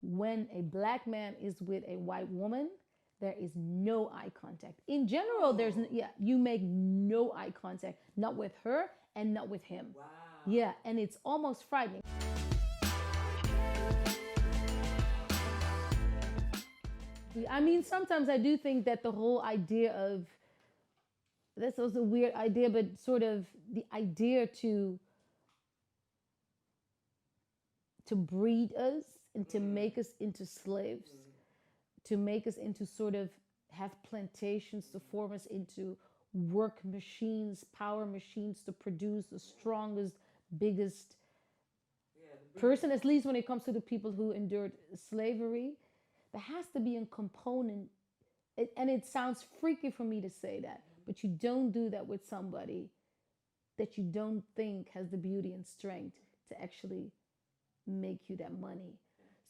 when a black man is with a white woman, there is no eye contact. In general, you make no eye contact, not with her and not with him. Wow. Yeah, and it's almost frightening. I mean, sometimes I do think that the whole idea of that's also a weird idea, but sort of the idea to breed us and to make us into slaves, to make us into sort of have plantations, to form us into work machines, power machines to produce the strongest, biggest person, at least when it comes to the people who endured slavery. There has to be a component, and it sounds freaky for me to say that, but you don't do that with somebody that you don't think has the beauty and strength to actually make you that money.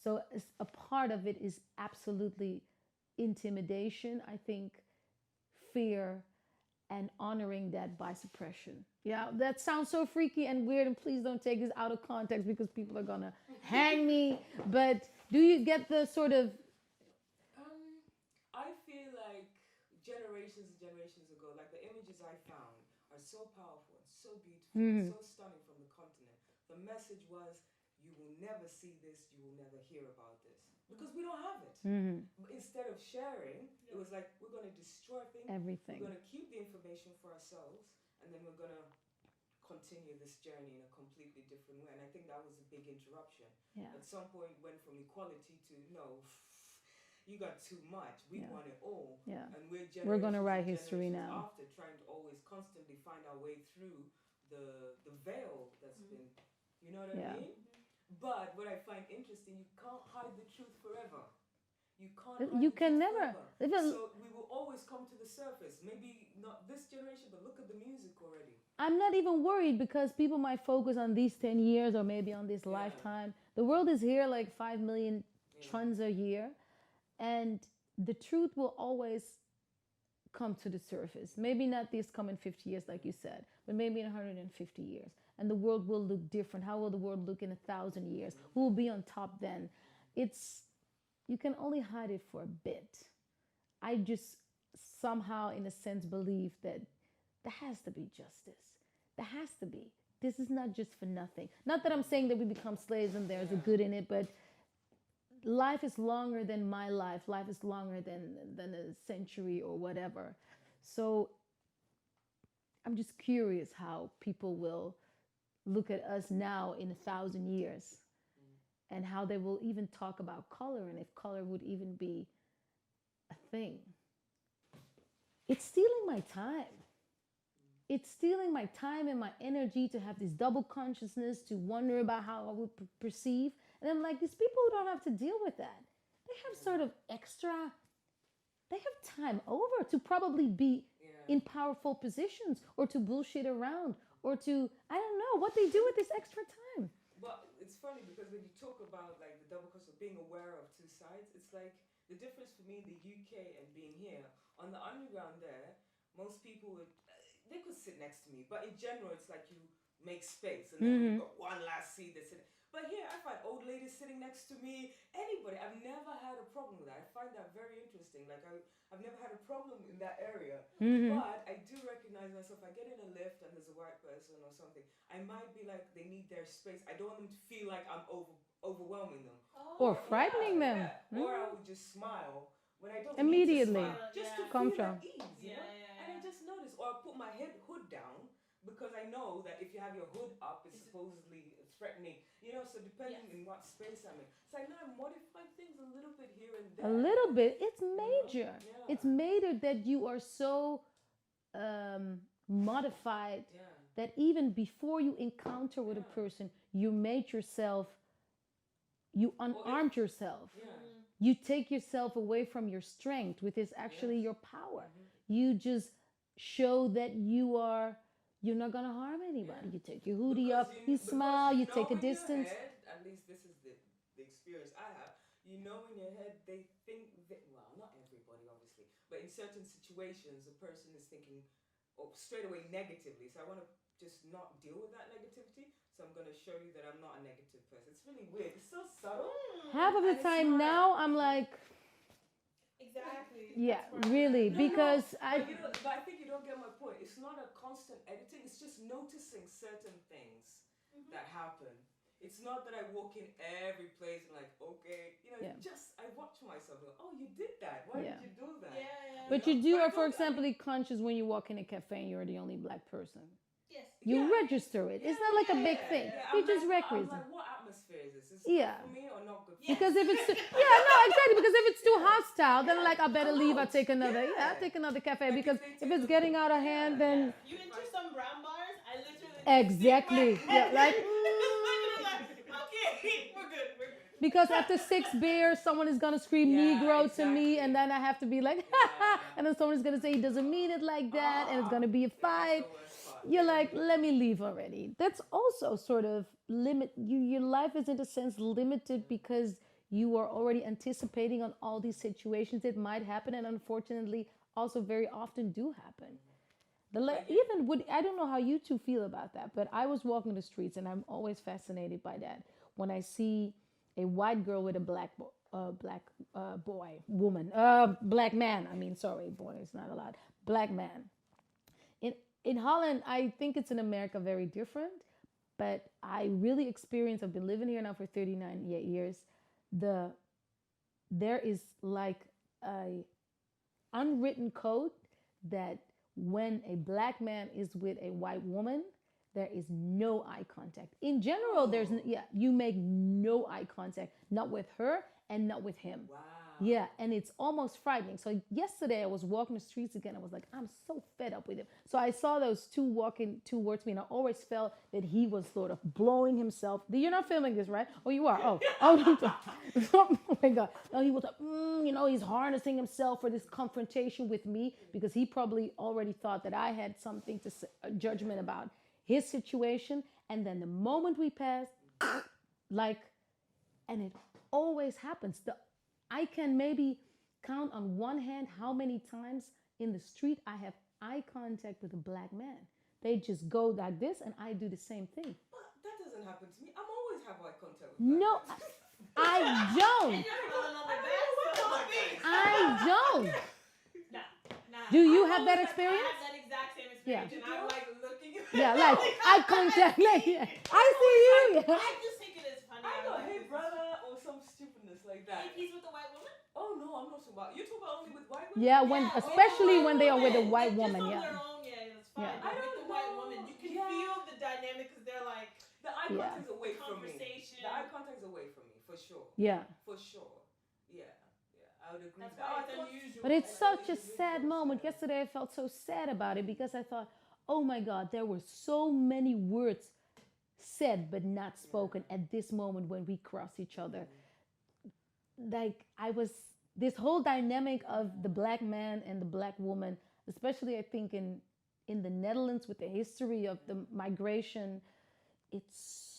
So a part of it is absolutely intimidation, I think, fear, and honoring that by suppression. Yeah, that sounds so freaky and weird, and please don't take this out of context because people are gonna hang me. But do you get the sort of? I feel like generations and generations ago, like the images I found are so powerful and so beautiful and so stunning from the continent. The message was, you will never see this, you will never hear about this. Because we don't have it. Instead of sharing, it was like, we're going to destroy things. Everything. We're going to keep the information for ourselves, and then we're going to continue this journey in a completely different way. And I think that was a big interruption. Yeah. At some point, it went from equality to, no, you got too much. We want it all. Yeah. And we're going to write history now. After trying to always constantly find our way through the veil that's been, you know what I mean? But what I find interesting, you can't hide the truth forever. You can't. You can never. So we will always come to the surface. Maybe not this generation, but look at the music already. I'm not even worried because people might focus on these 10 years or maybe on this lifetime. The world is here like 5 million tons a year. And the truth will always come to the surface. Maybe not this coming 50 years, like you said, but maybe in 150 years. And the world will look different. How will the world look in 1,000 years? Who will be on top then? You can only hide it for a bit. I just somehow, in a sense, believe that there has to be justice. There has to be. This is not just for nothing. Not that I'm saying that we become slaves and there's a good in it, but life is longer than my life. Life is longer than a century or whatever. So I'm just curious how people will look at us now in 1,000 years and how they will even talk about color and if color would even be a thing. It's stealing my time. It's stealing my time and my energy to have this double consciousness, to wonder about how I would perceive. And I'm like, these people who don't have to deal with that, they have sort of extra, they have time over to probably be in powerful positions or to bullshit around or to, I don't know, what they do with this extra time. But it's funny because when you talk about like the double cost of being aware of two sides, it's like the difference for me in the UK and being here, on the underground there, most people would, they could sit next to me, but in general, it's like you make space, and then you've got one last seat that's in it. But here, I find old ladies sitting next to me, anybody. I've never had a problem with that. I find that very interesting. Like, I've never had a problem in that area. But I do recognize myself. I get in a lift and there's a white person or something. I might be like, they need their space. I don't want them to feel like I'm overwhelming them. Or frightening them. Yeah. Or I would just smile. When I don't immediately need to smile, just to feel at ease, you know? And I just notice, or I put my hood down because I know that if you have your hood up, it's supposedly threatening, you know. So depending in what space I'm in, so I know I modify things a little bit here and there. A little bit. It's major. It's major that you are so modified that even before you encounter with a person, you made yourself, you unarmed yourself. You take yourself away from your strength, which is actually your power. You just show that you're not gonna harm anybody. You take your hoodie up, you smile, you take a distance. Head, at least this is the experience I have. You know, in your head, they think that, well, not everybody, obviously, but in certain situations, a person is thinking straight away negatively. So I want to just not deal with that negativity. so I'm gonna show you that I'm not a negative person. It's really weird. It's so subtle. Half of the And it's time not now, I'm like, Exactly. yeah, That's where I'm really, at. no, no. because I, But I think you don't get my point. It's not a constant editing. It's just noticing certain things that happen. It's not that I walk in every place and like, okay, Yeah. just I watch myself. And go, oh, you did that. Why Yeah. did you do that? Yeah. but you do are, for example, conscious when you walk in a cafe and you're the only black person. Yes. You Yeah. register it. It's not like a big thing. You I'm just like, recognize I'm it. like, what atmosphere is this? Is Yeah. it good for me or not good for Yes. Because if it's no, exactly. Because if it's too hostile, then like I better leave. I take another. Yeah. I take another cafe. Like, because if they if take it's a- getting out of hand, then You enter some brown bars, I literally exactly. stick my Yeah, like okay, we're good. because after 6 beers, someone is gonna scream Yeah, Negro to me, exactly. and then I have to be like, Yeah. and then someone is gonna say he doesn't mean it like that, and it's gonna be a Yeah, that's fight. the worst part. You're like, let me leave already. That's also sort of limit. Your life is in a sense limited because you are already anticipating on all these situations that might happen, and unfortunately, also very often do happen. Even would I don't know how you two feel about that, but I was walking the streets, and I'm always fascinated by that when I see a white girl with a black man. I mean, sorry, boy, it's not allowed. Black man. In Holland, I think it's in America very different, but I really experience. I've been living here now for 39 years. There is like a unwritten code that when a black man is with a white woman, there is no eye contact. In general, you make no eye contact, not with her and not with him. Wow. Yeah, and it's almost frightening. So yesterday I was walking the streets again. I was like, I'm so fed up with him. So I saw those two walking towards me, and I always felt that he was sort of blowing himself. You're not filming this, right? Oh, you are. Oh, oh my God. No, he was like, he's harnessing himself for this confrontation with me because he probably already thought that I had something to say, a judgment about his situation. And then the moment we passed, and it always happens. I can maybe count on one hand how many times in the street I have eye contact with a black man. They just go like this, and I do the same thing. But that doesn't happen to me. I'm always have eye contact with No, black men. I don't. I don't. Nah. Do you I have that always experience? I have that exact same experience. Yeah. And I'm like looking. Yeah, like eye contact. Like, I see you. I just think it is funny. I know, like, hey brother, or some stupidness like that. If he's with a white woman? Oh no, I'm not talking about. You talk about only with white women. Yeah, especially with when they are with a women. white Just woman. on Yeah. their own, it's fine. Yeah. But I with don't the white know. woman, you can Yeah. feel the dynamic because they're like The eye Yeah. contact is away from me. conversation. The eye contact is away from me for sure. Yeah. For sure. Yeah. I would agree. That's with that. why Oh, I it's thought- unusual. But it's I thought such a it was sad unusual. moment. Yesterday I felt so sad about it because I thought, oh my God, there were so many words said but not spoken at this moment when we cross each other. Like this whole dynamic of the black man and the black woman, especially I think in the Netherlands with the history of the migration, it's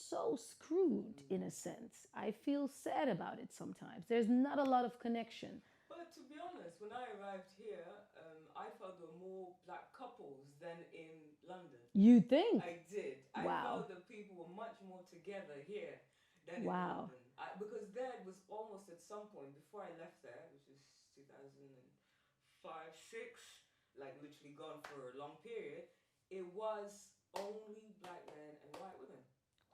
so screwed in a sense. I feel sad about it sometimes. There's not a lot of connection. But to be honest, when I arrived here, I felt there were more black couples than in London. You think? I did. I Wow. felt that people were much more together here than Wow. in London. Because there it was almost at some point before I left there, which was 2005, 6, like literally gone for a long period. It was only black men and white women.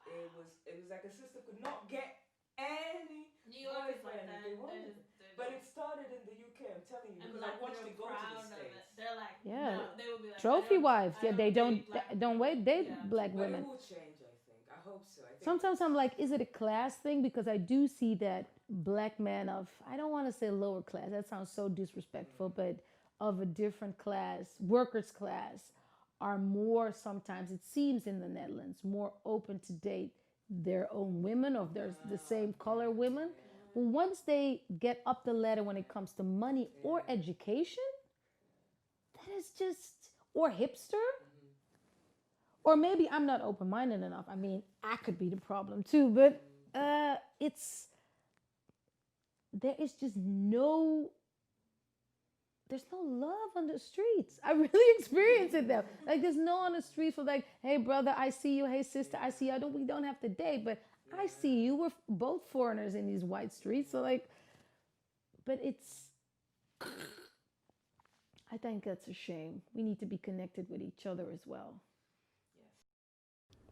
Wow. It was like a sister could not get any New York is like boyfriend that. they wanted. But it started in the UK, I'm telling you, and because I black watched women it go are to proud the of States. it. They're like, Yeah. no, they will be like, Trophy wives. Yeah, they date black don't women. date Yeah. black But women. it will change, I think. I hope so. I think Sometimes I'm like, is it a class thing? Because I do see that black men of, I don't want to say lower class, that sounds so disrespectful, but of a different class, workers' class, are more sometimes, it seems in the Netherlands, more open to date their own women or there's the same color women. But once they get up the ladder when it comes to money or education, that is just, or hipster. Or maybe I'm not open-minded enough. I mean, I could be the problem too, but there is just no, there's no love on the streets. I really experience it though. Like there's no on the streets for like, hey brother, I see you. Hey sister, I see you. We don't have to date, but I see you. We're both foreigners in these white streets. So like, but I think that's a shame. We need to be connected with each other as well. Yes.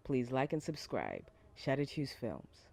Please like and subscribe. Shout at Hues Films.